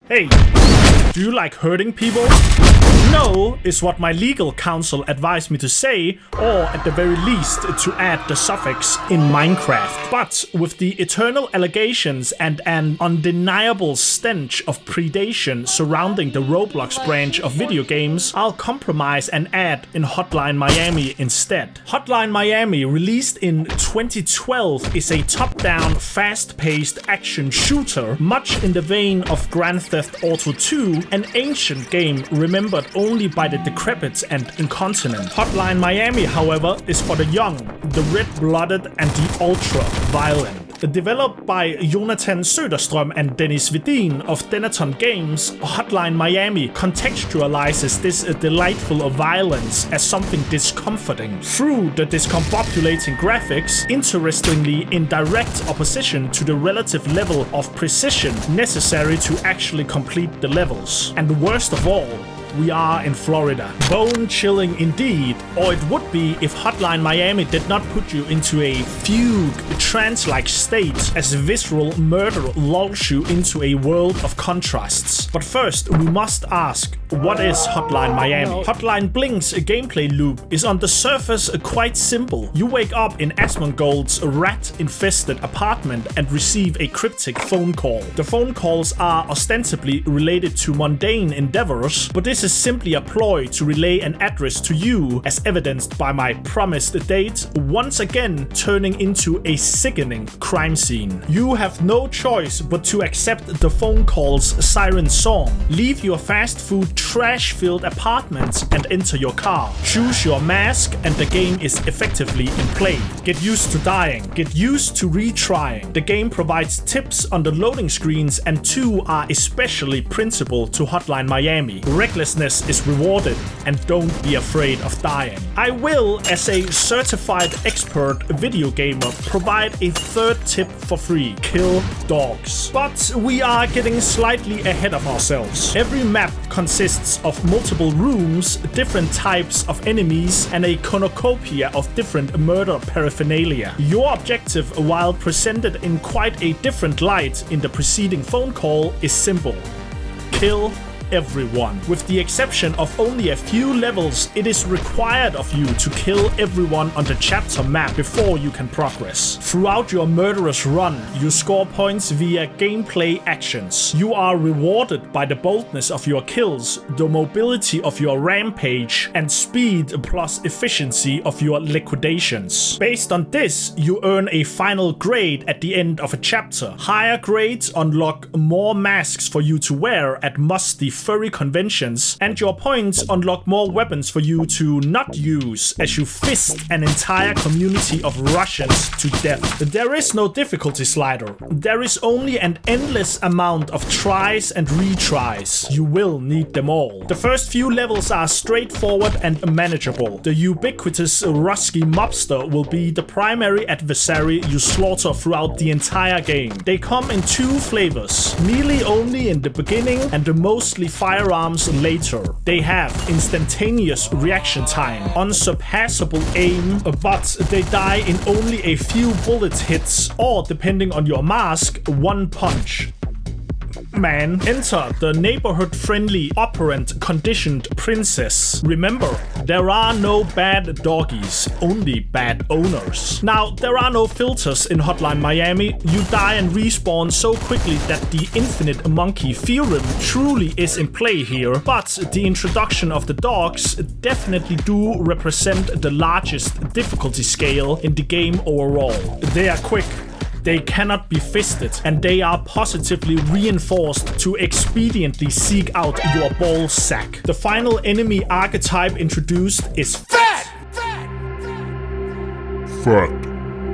Hey, do you like hurting people? No is what my legal counsel advised me to say, or at the very least to add the suffix in Minecraft. But with the eternal allegations and an undeniable stench of predation surrounding the Roblox branch of video games, I'll compromise and add in Hotline Miami instead. Hotline Miami, released in 2012, is a top-down, fast-paced action shooter, much in the vein of Grand Theft Auto 2, an ancient game remembered only by the decrepit and incontinent. Hotline Miami, however, is for the young, the red-blooded and the ultra-violent. Developed by Jonathan Söderström and Dennis Vedin of Denaton Games, Hotline Miami contextualizes this delightful violence as something discomforting through the discombobulating graphics, interestingly in direct opposition to the relative level of precision necessary to actually complete the levels. And worst of all, we are in Florida. Bone-chilling indeed, or it would be if Hotline Miami did not put you into a fugue, trance-like state as visceral murder lulls you into a world of contrasts. But first, we must ask, what is Hotline Miami? Hotline Blink's gameplay loop is on the surface quite simple. You wake up in Asmongold's rat-infested apartment and receive a cryptic phone call. The phone calls are ostensibly related to mundane endeavors, but this is simply a ploy to relay an address to you, as evidenced by my promised date, once again turning into a sickening crime scene. You have no choice but to accept the phone call's siren song, leave your fast food trash-filled apartment and enter your car. Choose your mask and the game is effectively in play. Get used to dying, get used to retrying. The game provides tips on the loading screens and two are especially principal to Hotline Miami. Recklessness is rewarded and don't be afraid of dying. I will, as a certified expert video gamer, provide a third tip for free: kill dogs. But we are getting slightly ahead of ourselves. Every map consists of multiple rooms, different types of enemies, and a cornucopia of different murder paraphernalia. Your objective, while presented in quite a different light in the preceding phone call, is simple: kill everyone. With the exception of only a few levels, it is required of you to kill everyone on the chapter map before you can progress. Throughout your murderous run, you score points via gameplay actions. You are rewarded by the boldness of your kills, the mobility of your rampage, and speed plus efficiency of your liquidations. Based on this, you earn a final grade at the end of a chapter. Higher grades unlock more masks for you to wear at musty furry conventions, and your points unlock more weapons for you to not use as you fist an entire community of Russians to death. There is no difficulty slider. There is only an endless amount of tries and retries. You will need them all. The first few levels are straightforward and manageable. The ubiquitous Rusky mobster will be the primary adversary you slaughter throughout the entire game. They come in two flavors: melee only in the beginning and the mostly firearms later. They have instantaneous reaction time, unsurpassable aim, but they die in only a few bullet hits, or depending on your mask, one punch. Man, enter the neighborhood-friendly, operant, conditioned princess. Remember, there are no bad doggies, only bad owners. Now, there are no filters in Hotline Miami. You die and respawn so quickly that the infinite monkey theorem truly is in play here, but the introduction of the dogs definitely do represent the largest difficulty scale in the game overall. They are quick, they cannot be fisted, and they are positively reinforced to expediently seek out your ball sack. The final enemy archetype introduced is Fat!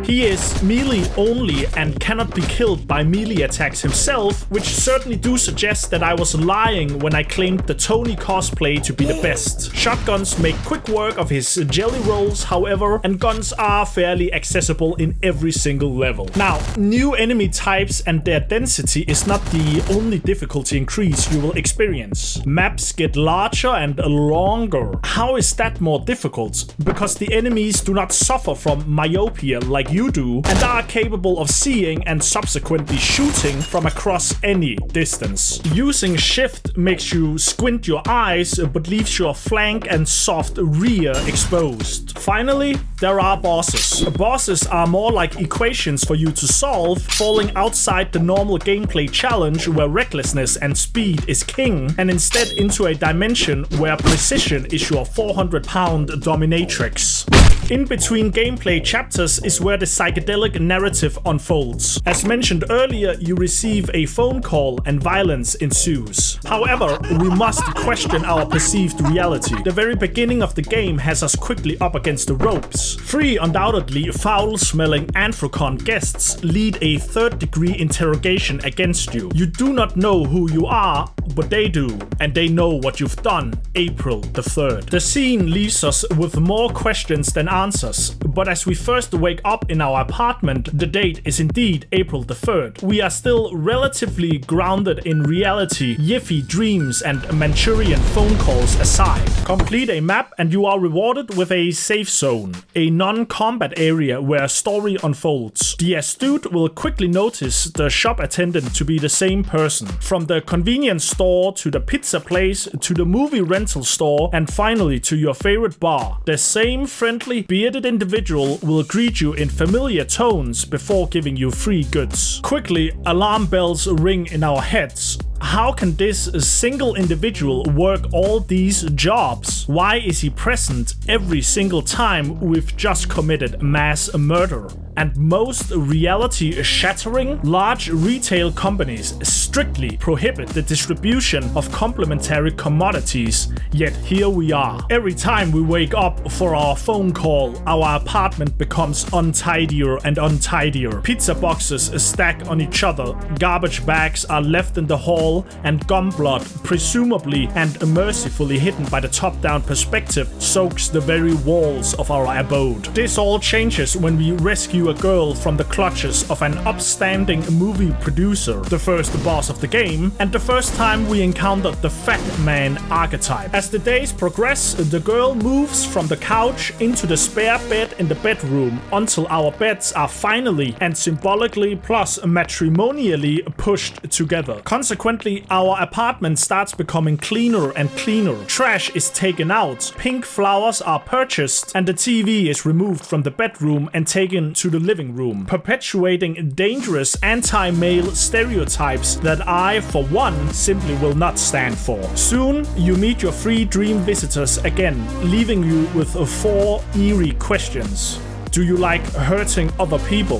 He is melee only and cannot be killed by melee attacks himself, which certainly do suggest that I was lying when I claimed the Tony cosplay to be the best. Shotguns make quick work of his jelly rolls, however, and guns are fairly accessible in every single level. Now, new enemy types and their density is not the only difficulty increase you will experience. Maps get larger and longer. How is that more difficult? Because the enemies do not suffer from myopia like you do, and are capable of seeing and subsequently shooting from across any distance. Using shift makes you squint your eyes but leaves your flank and soft rear exposed. Finally, there are bosses. Bosses are more like equations for you to solve, falling outside the normal gameplay challenge where recklessness and speed is king, and instead into a dimension where precision is your 400-pound dominatrix. In between gameplay chapters is where the psychedelic narrative unfolds. As mentioned earlier, you receive a phone call and violence ensues. However, we must question our perceived reality. The very beginning of the game has us quickly up against the ropes. Three undoubtedly foul-smelling Anthrocon guests lead a third-degree interrogation against you. You do not know who you are, but they do, and they know what you've done. April the 3rd. The scene leaves us with more questions than answers, but as we first wake up in our apartment, the date is indeed April the 3rd. We are still relatively grounded in reality, yiffy dreams and Manchurian phone calls aside. Complete a map and you are rewarded with a safe zone, a non-combat area where story unfolds. The astute will quickly notice the shop attendant to be the same person. From the convenience store to the pizza place to the movie rental store and finally to your favorite bar, the same friendly bearded individual will greet you in familiar tones before giving you free goods. Quickly, alarm bells ring in our heads. How can this single individual work all these jobs? Why is he present every single time we've just committed mass murder? And most reality-shattering, large retail companies strictly prohibit the distribution of complementary commodities, yet here we are. Every time we wake up for our phone call, our apartment becomes untidier and untidier. Pizza boxes stack on each other, garbage bags are left in the hall, and gum blood, presumably and mercifully hidden by the top-down perspective, soaks the very walls of our abode. This all changes when we rescue a girl from the clutches of an upstanding movie producer, the first boss of the game, and the first time we encountered the fat man archetype. As the days progress, the girl moves from the couch into the spare bed in the bedroom until our beds are finally and symbolically plus matrimonially pushed together. Consequently, our apartment starts becoming cleaner and cleaner. Trash is taken out, pink flowers are purchased, and the TV is removed from the bedroom and taken to the living room, perpetuating dangerous anti-male stereotypes that I, for one, simply will not stand for. Soon, you meet your three dream visitors again, leaving you with 4 eerie questions. Do you like hurting other people?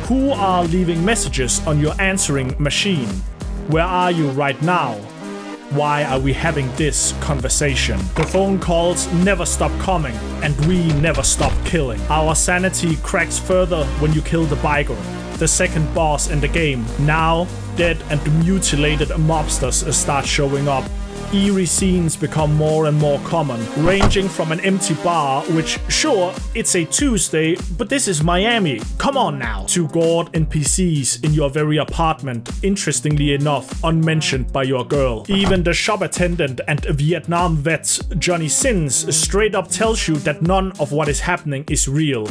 Who are leaving messages on your answering machine? Where are you right now? Why are we having this conversation? The phone calls never stop coming, and we never stop killing. Our sanity cracks further when you kill the biker, the second boss in the game. Now, dead and mutilated mobsters start showing up. Eerie scenes become more and more common, ranging from an empty bar, which, sure, it's a Tuesday, but this is Miami, come on now, to gored NPCs in your very apartment, interestingly enough, unmentioned by your girl. Even the shop attendant and Vietnam vet Johnny Sins straight up tells you that none of what is happening is real.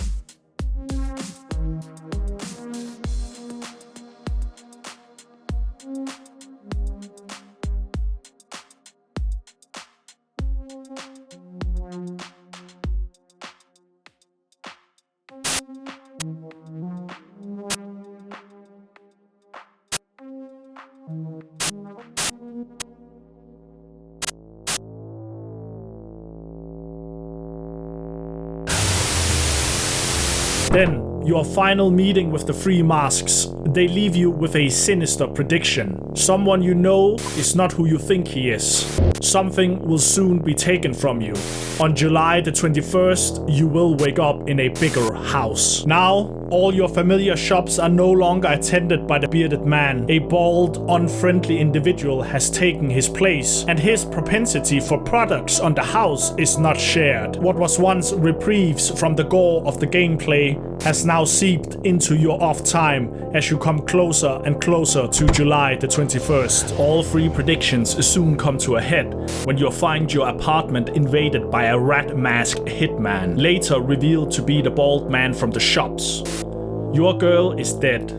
Then, your final meeting with the three masks. They leave you with a sinister prediction. Someone you know is not who you think he is. Something will soon be taken from you. On July the 21st, you will wake up in a bigger house. Now, all your familiar shops are no longer attended by the bearded man. A bald, unfriendly individual has taken his place, and his propensity for products on the house is not shared. What was once reprieves from the gore of the gameplay has now seeped into your off time as you come closer and closer to July the 21st. All three predictions soon come to a head when you find your apartment invaded by a rat-masked hitman, later revealed to be the bald man from the shops. Your girl is dead,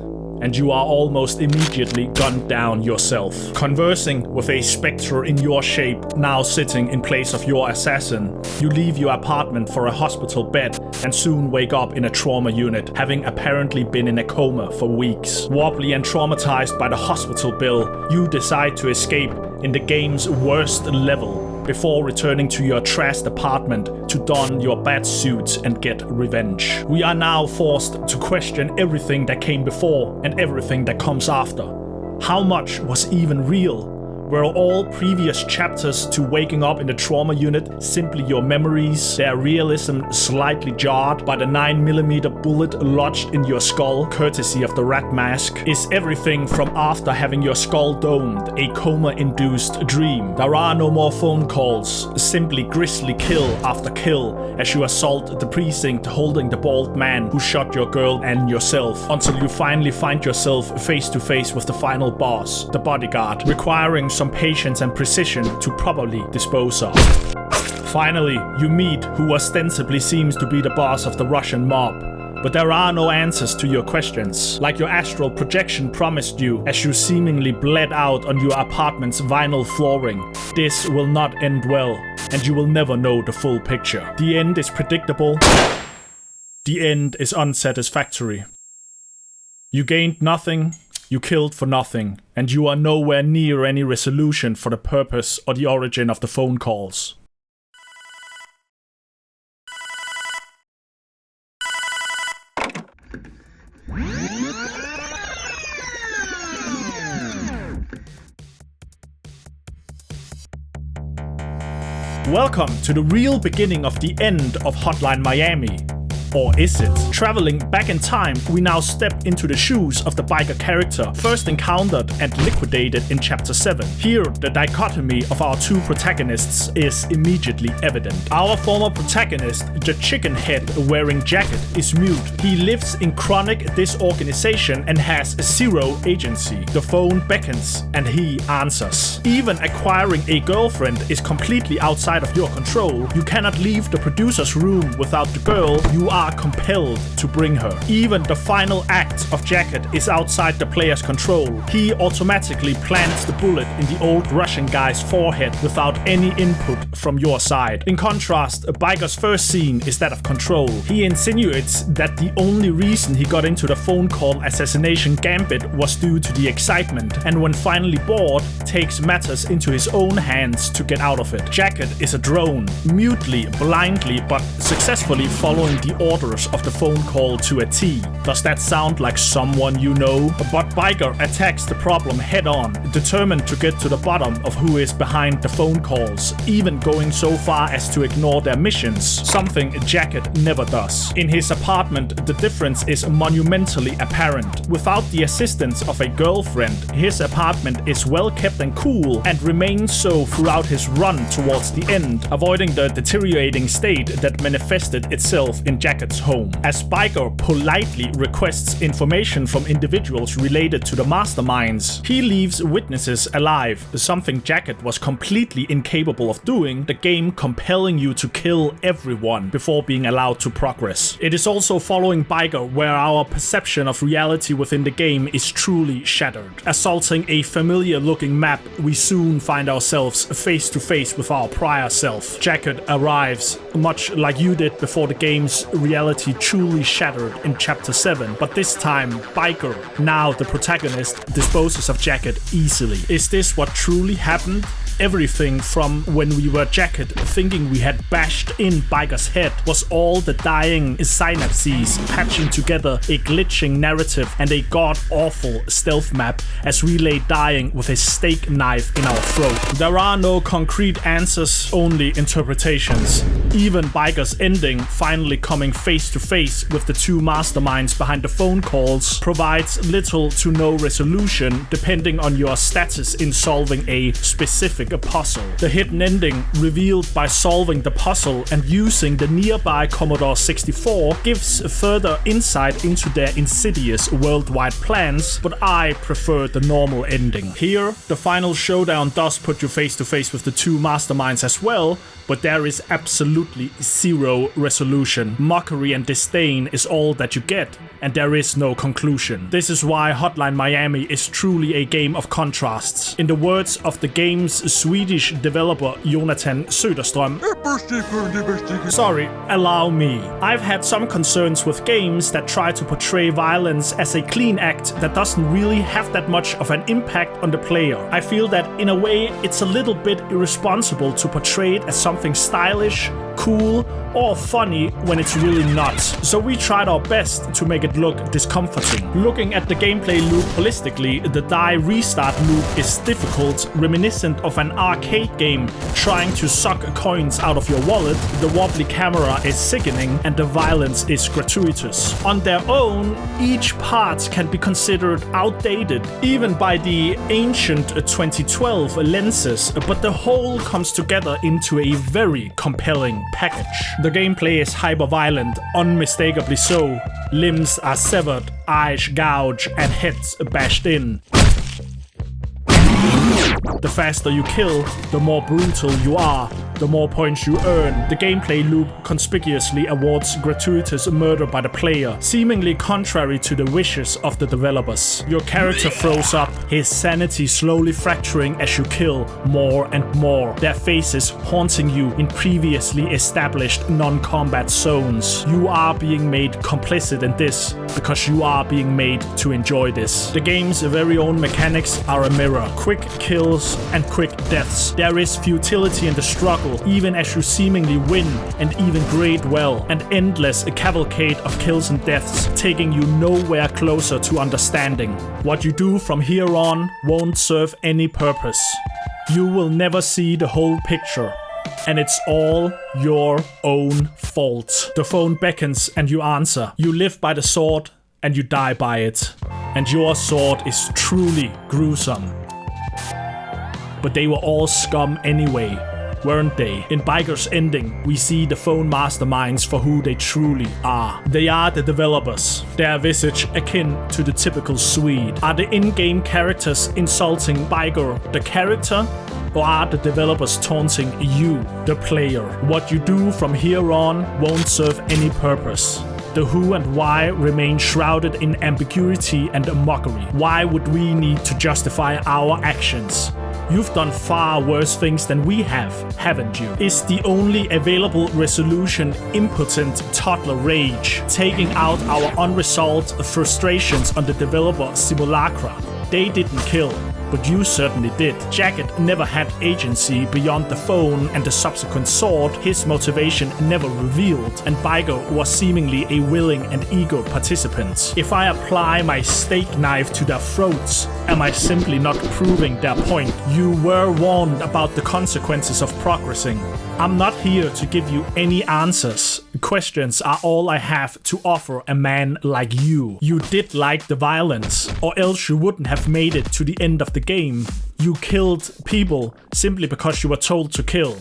and you are almost immediately gunned down yourself. Conversing with a spectre in your shape, now sitting in place of your assassin, you leave your apartment for a hospital bed and soon wake up in a trauma unit, having apparently been in a coma for weeks. Wobbly and traumatized by the hospital bill, you decide to escape in the game's worst level before returning to your trashed apartment to don your bat suits and get revenge. We are now forced to question everything that came before and everything that comes after. How much was even real? Were all previous chapters to waking up in the trauma unit simply your memories, their realism slightly jarred by the 9mm bullet lodged in your skull, courtesy of the rat mask? Is everything from after having your skull domed a coma-induced dream? There are no more phone calls, simply grisly kill after kill as you assault the precinct holding the bald man who shot your girl and yourself, until you finally find yourself face to face with the final boss, the bodyguard, requiring some patience and precision to properly dispose of. Finally, you meet who ostensibly seems to be the boss of the Russian mob, but there are no answers to your questions, like your astral projection promised you as you seemingly bled out on your apartment's vinyl flooring. This will not end well, and you will never know the full picture. The end is predictable. The end is unsatisfactory. You gained nothing. You killed for nothing, and you are nowhere near any resolution for the purpose or the origin of the phone calls. Welcome to the real beginning of the end of Hotline Miami. Or is it? Traveling back in time, we now step into the shoes of the biker character, first encountered and liquidated in Chapter 7. Here, the dichotomy of our two protagonists is immediately evident. Our former protagonist, the chicken head wearing jacket, is mute. He lives in chronic disorganization and has zero agency. The phone beckons and he answers. Even acquiring a girlfriend is completely outside of your control. You cannot leave the producer's room without the girl. You are compelled to bring her. Even the final act of Jacket is outside the player's control. He automatically plants the bullet in the old Russian guy's forehead without any input from your side. In contrast, Biker's first scene is that of control. He insinuates that the only reason he got into the phone call assassination gambit was due to the excitement, and when finally bored, takes matters into his own hands to get out of it. Jacket is a drone, mutely, blindly, but successfully following the orders of the phone call to a T. Does that sound like someone you know? But Biker attacks the problem head on, determined to get to the bottom of who is behind the phone calls, even going so far as to ignore their missions, something Jacket never does. In his apartment, the difference is monumentally apparent. Without the assistance of a girlfriend, his apartment is well kept and cool, and remains so throughout his run towards the end, avoiding the deteriorating state that manifested itself in Jacket's home. As Biker politely requests information from individuals related to the masterminds, he leaves witnesses alive, something Jacket was completely incapable of doing, the game compelling you to kill everyone before being allowed to progress. It is also following Biker where our perception of reality within the game is truly shattered. Assaulting a familiar looking map, we soon find ourselves face to face with our prior self. Jacket arrives, much like you did before the game's reality truly shattered in Chapter 7, but this time Biker, now the protagonist, disposes of Jacket easily. Is this what truly happened? Everything from when we were Jacket thinking we had bashed in Biker's head was all the dying synapses patching together a glitching narrative and a god-awful stealth map as we lay dying with a steak knife in our throat. There are no concrete answers, only interpretations. Even Biker's ending, finally coming face to face with the two masterminds behind the phone calls, provides little to no resolution depending on your status in solving a specific puzzle. The hidden ending, revealed by solving the puzzle and using the nearby Commodore 64, gives further insight into their insidious worldwide plans, but I prefer the normal ending. Here, the final showdown does put you face to face with the two masterminds as well, but there is absolutely zero resolution. Mockery and disdain is all that you get. and there is no conclusion. This is why Hotline Miami is truly a game of contrasts. In the words of the game's Swedish developer Jonathan Söderström, sorry, allow me. I've had some concerns with games that try to portray violence as a clean act that doesn't really have that much of an impact on the player. I feel that in a way it's a little bit irresponsible to portray it as something stylish, cool, or funny when it's really not. So we tried our best to make it look discomforting. Looking at the gameplay loop holistically, the die restart loop is difficult, reminiscent of an arcade game trying to suck coins out of your wallet. The wobbly camera is sickening and the violence is gratuitous. On their own, each part can be considered outdated, even by the ancient 2012 lenses, but the whole comes together into a very compelling package. The gameplay is hyper-violent, unmistakably so. Limbs are severed, eyes gouged, and heads bashed in. The faster you kill, the more brutal you are, the more points you earn. The gameplay loop conspicuously awards gratuitous murder by the player, seemingly contrary to the wishes of the developers. Your character throws up, his sanity slowly fracturing as you kill more and more, their faces haunting you in previously established non-combat zones. You are being made complicit in this, because you are being made to enjoy this. The game's very own mechanics are a mirror. Quick kills and quick deaths. There is futility in the struggle, even as you seemingly win and even grade well. An endless cavalcade of kills and deaths, taking you nowhere closer to understanding. What you do from here on won't serve any purpose. You will never see the whole picture. And it's all your own fault. The phone beckons and you answer. You live by the sword and you die by it. And your sword is truly gruesome. But they were all scum anyway, weren't they? In Biker's ending, we see the phone masterminds for who they truly are. They are the developers, their visage akin to the typical Swede. Are the in-game characters insulting Biker, the character? Or are the developers taunting you, the player? What you do from here on won't serve any purpose. The who and why remain shrouded in ambiguity and mockery. Why would we need to justify our actions? You've done far worse things than we have, haven't you? Is the only available resolution impotent toddler rage, taking out our unresolved frustrations on the developer simulacra? They didn't kill, but you certainly did. Jacket never had agency beyond the phone and the subsequent sword. His motivation never revealed, and Biker was seemingly a willing and eager participant. If I apply my steak knife to their throats, am I simply not proving their point? You were warned about the consequences of progressing. I'm not here to give you any answers. Questions are all I have to offer a man like you. You did like the violence, or else you wouldn't have made it to the end of the game. You killed people simply because you were told to kill.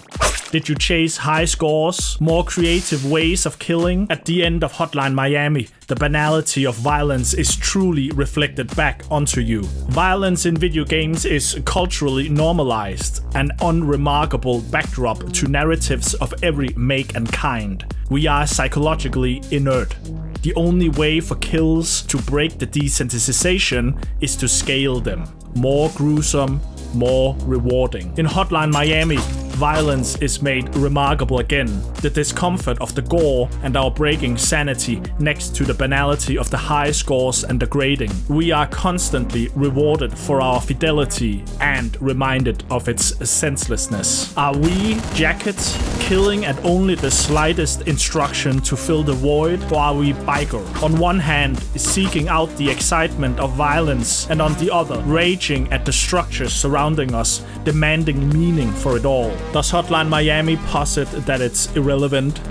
Did you chase high scores, more creative ways of killing? At the end of Hotline Miami, the banality of violence is truly reflected back onto you. Violence in video games is culturally normalized, an unremarkable backdrop to narratives of every make and kind. We are psychologically inert. The only way for kills to break the desensitization is to scale them. More gruesome, more rewarding. In Hotline Miami, violence is made remarkable again. The discomfort of the gore and our breaking sanity next to the banality of the high scores and the grading. We are constantly rewarded for our fidelity and reminded of its senselessness. Are we, Jacket, killing at only the slightest instruction to fill the void, or are we Biker? On one hand, seeking out the excitement of violence, and on the other, raging at the structures surrounding us, demanding meaning for it all. Does Hotline Miami posit that it's irrelevant?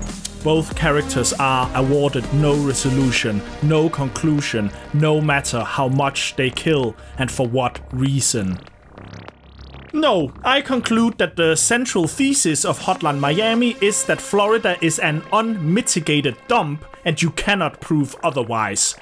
Both characters are awarded no resolution, no conclusion, no matter how much they kill and for what reason. No, I conclude that the central thesis of Hotline Miami is that Florida is an unmitigated dump and you cannot prove otherwise.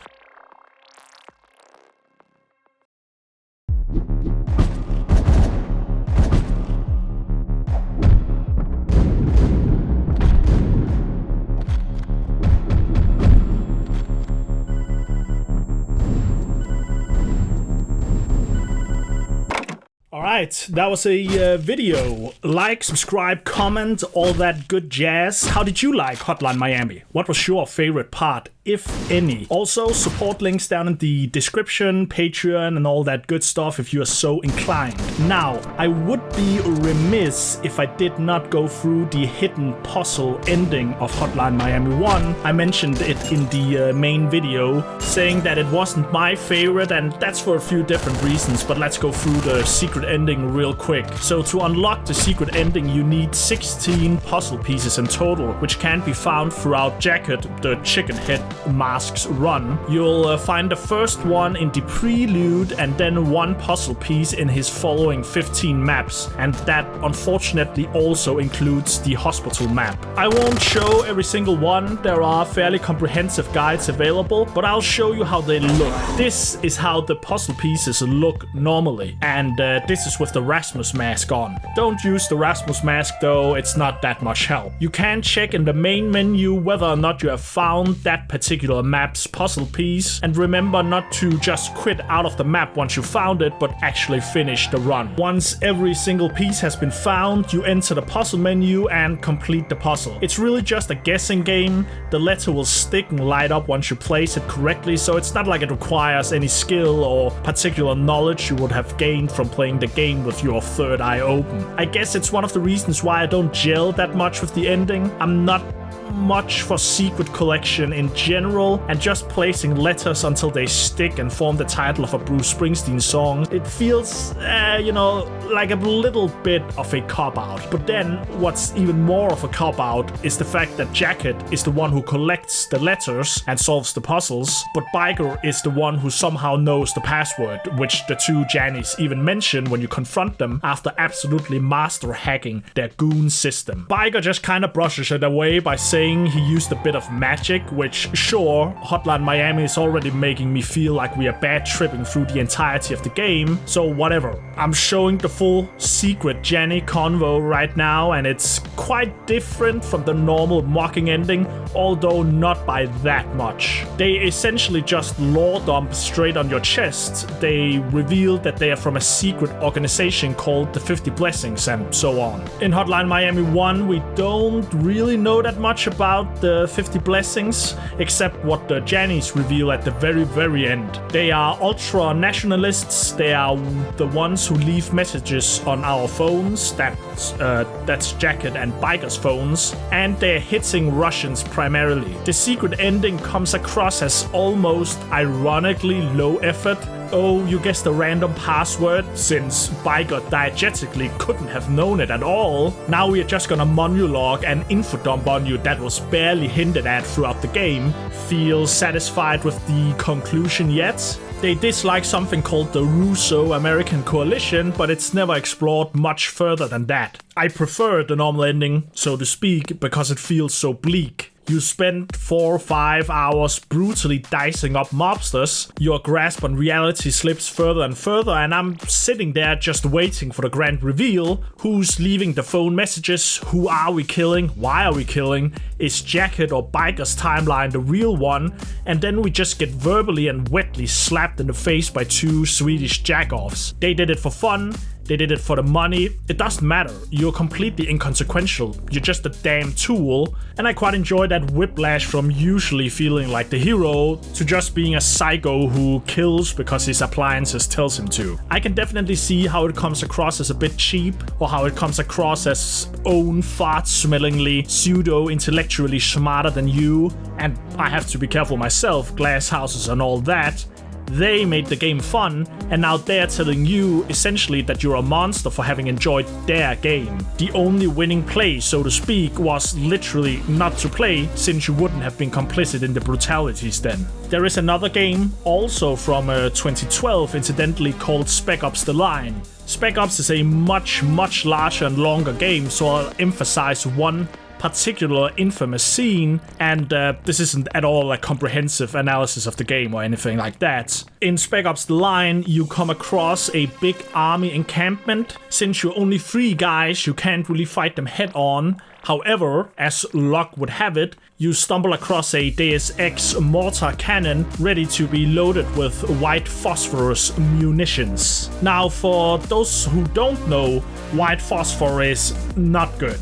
Alright, that was a video. Like, subscribe, comment, all that good jazz. How did you like Hotline Miami? What was your favorite part, if any? Also, support links down in the description, Patreon, and all that good stuff if you are so inclined. Now, I would be remiss if I did not go through the hidden puzzle ending of Hotline Miami 1. I mentioned it in the main video, saying that it wasn't my favorite, and that's for a few different reasons, but let's go through the secret ending real quick. So to unlock the secret ending, you need 16 puzzle pieces in total, which can be found throughout DivKid, the chicken head mask's run. You'll find the first one in the prelude and then one puzzle piece in his following 15 maps, and that unfortunately also includes the hospital map. I won't show every single one, there are fairly comprehensive guides available, but I'll show you how they look. This is how the puzzle pieces look normally, and this is with the Rasmus mask on. Don't use the Rasmus mask though, it's not that much help. You can check in the main menu whether or not you have found that particular map's puzzle piece, and remember not to just quit out of the map once you found it, but actually finish the run. Once every single piece has been found, you enter the puzzle menu and complete the puzzle. It's really just a guessing game. The letter will stick and light up once you place it correctly, so it's not like it requires any skill or particular knowledge you would have gained from playing the game with your third eye open. I guess it's one of the reasons why I don't gel that much with the ending. I'm not much for secret collection in general, and just placing letters until they stick and form the title of a Bruce Springsteen song, it feels, like a little bit of a cop-out. But then, what's even more of a cop-out is the fact that DivKid is the one who collects the letters and solves the puzzles, but Biker is the one who somehow knows the password, which the two Jannies even mention when you confront them after absolutely master hacking their goon system. Biker just kinda brushes it away by saying he used a bit of magic, which, sure, Hotline Miami is already making me feel like we are bad tripping through the entirety of the game, so whatever. I'm showing the full secret Janny convo right now, and it's quite different from the normal mocking ending, although not by that much. They essentially just lore dump straight on your chest. They reveal that they are from a secret organization called the 50 Blessings and so on. In Hotline Miami 1, we don't really know that much about the 50 Blessings, except what the Jannies reveal at the very end. They are ultra-nationalists. They are the ones who leave messages on our phones, that's DivKid and Biker's phones, and they're hitting Russians primarily. The secret ending comes across as almost ironically low effort. Oh, you guessed a random password, since Biker diegetically couldn't have known it at all. Now we are just gonna monologue and infodump on you that was barely hinted at throughout the game. Feel satisfied with the conclusion yet? They dislike something called the Russo-American Coalition, but it's never explored much further than that. I prefer the normal ending, so to speak, because it feels so bleak. You spend 4 or 5 hours brutally dicing up mobsters, your grasp on reality slips further and further, and I'm sitting there just waiting for the grand reveal. Who's leaving the phone messages? Who are we killing? Why are we killing? Is DivKid or Biker's timeline the real one? And then we just get verbally and wetly slapped in the face by 2 Swedish jack-offs. They did it for fun. They did it for the money. It doesn't matter. You're completely inconsequential. You're just a damn tool. And I quite enjoy that whiplash from usually feeling like the hero to just being a psycho who kills because his appliances tells him to. I can definitely see how it comes across as a bit cheap, or how it comes across as own fart-smellingly pseudo-intellectually smarter than you. And I have to be careful myself, glass houses and all that. They made the game fun, and now they're telling you essentially that you're a monster for having enjoyed their game. The only winning play, so to speak, was literally not to play, since you wouldn't have been complicit in the brutalities then. There is another game, also from 2012, incidentally, called Spec Ops: The Line. Spec Ops is a much larger and longer game, so I'll emphasize one particular infamous scene, and this isn't at all a comprehensive analysis of the game or anything like that. In Spec Ops: The Line, you come across a big army encampment. Since you're only 3 guys, you can't really fight them head on. However, as luck would have it, you stumble across a Deus Ex mortar cannon ready to be loaded with white phosphorus munitions. Now, for those who don't know, white phosphor is not good.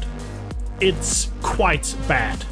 It's quite bad.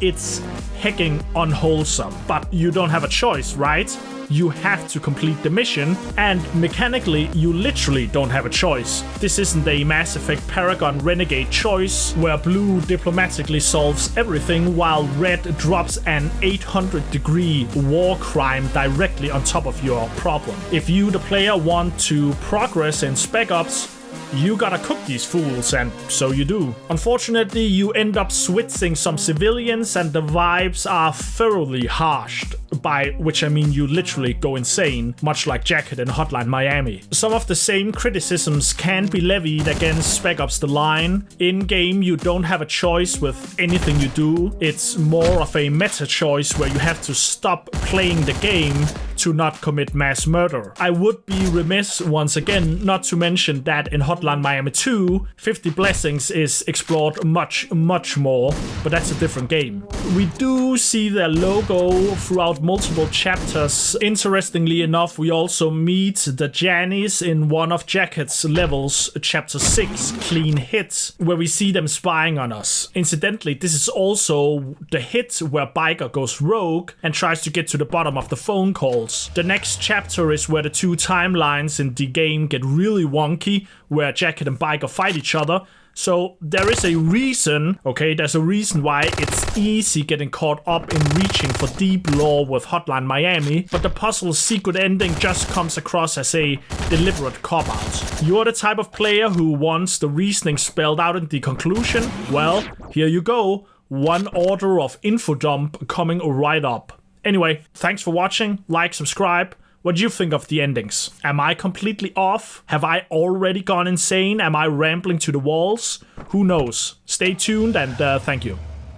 It's hecking unwholesome, but you don't have a choice, right? You have to complete the mission, and mechanically, you literally don't have a choice. This isn't a Mass Effect Paragon Renegade choice, where blue diplomatically solves everything while red drops an 800-degree war crime directly on top of your problem. If you, the player, want to progress in Spec Ops, you gotta cook these fools, and so you do. Unfortunately, you end up switching some civilians, and the vibes are thoroughly harshed, by which I mean you literally go insane, much like DivKid in Hotline Miami. Some of the same criticisms can be levied against Spec Ops: The Line. In-game, you don't have a choice with anything you do. It's more of a meta choice where you have to stop playing the game to not commit mass murder. I would be remiss, once again, not to mention that in Hotline Miami 2, 50 Blessings is explored much more, but that's a different game. We do see their logo throughout multiple chapters. Interestingly enough, we also meet the Jannies in one of DivKid's levels, chapter 6, Clean Hit, where we see them spying on us. Incidentally, this is also the hit where Biker goes rogue and tries to get to the bottom of the phone calls. The next chapter is where the 2 timelines in the game get really wonky, where DivKid and Biker fight each other. So there is a reason, okay, there's a reason why it's easy getting caught up in reaching for deep lore with Hotline Miami, but the puzzle's secret ending just comes across as a deliberate cop-out. You're the type of player who wants the reasoning spelled out in the conclusion? Well, here you go. One order of info dump coming right up. Anyway, thanks for watching, like, subscribe. What do you think of the endings? Am I completely off? Have I already gone insane? Am I rambling to the walls? Who knows? Stay tuned and thank you.